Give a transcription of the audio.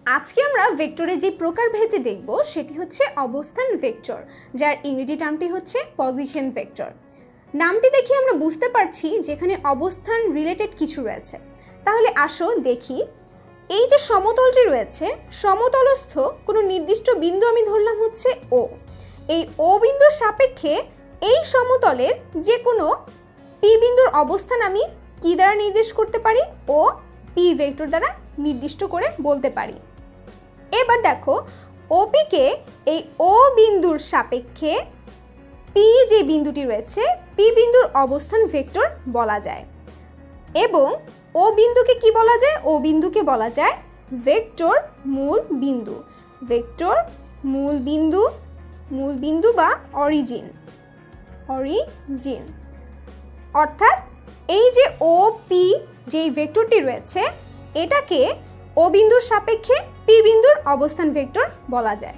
আজকে আমরা ভেক্টরের যে প্রকারভেদটি দেখব সেটি হচ্ছে অবস্থান ভেক্টর, যার ইংরেজি নামটি হচ্ছে পজিশন ভেক্টর। নামটি দেখে আমরা বুঝতে পারছি যেখানে অবস্থান রিলেটেড কিছু রয়েছে। তাহলে আসো দেখি, এই যে সমতলটি রয়েছে, সমতলস্থ কোনো নির্দিষ্ট বিন্দু আমি ধরলাম হচ্ছে ও। এই ও বিন্দুর সাপেক্ষে এই সমতলের যে কোনো পি বিন্দুর অবস্থান আমি কি দ্বারা নির্দেশ করতে পারি? ও পি ভেক্টর দ্বারা নির্দিষ্ট করে বলতে পারি। এবার দেখো, ওপিকে এই ও বিন্দুর সাপেক্ষে পি যে বিন্দুটি রয়েছে, পি বিন্দুর অবস্থান ভেক্টর বলা যায়। এবং ও বিন্দুকে কি বলা যায়? ও বিন্দুকে বলা যায় ভেক্টর মূল বিন্দু। ভেক্টর মূল বিন্দু, মূল বিন্দু বা অরিজিন। অর্থাৎ এই যে ও পি যেই ভেক্টরটি রয়েছে, এটাকে ও বিন্দুর সাপেক্ষে পি বিন্দুর অবস্থান ভেক্টর বলা যায়।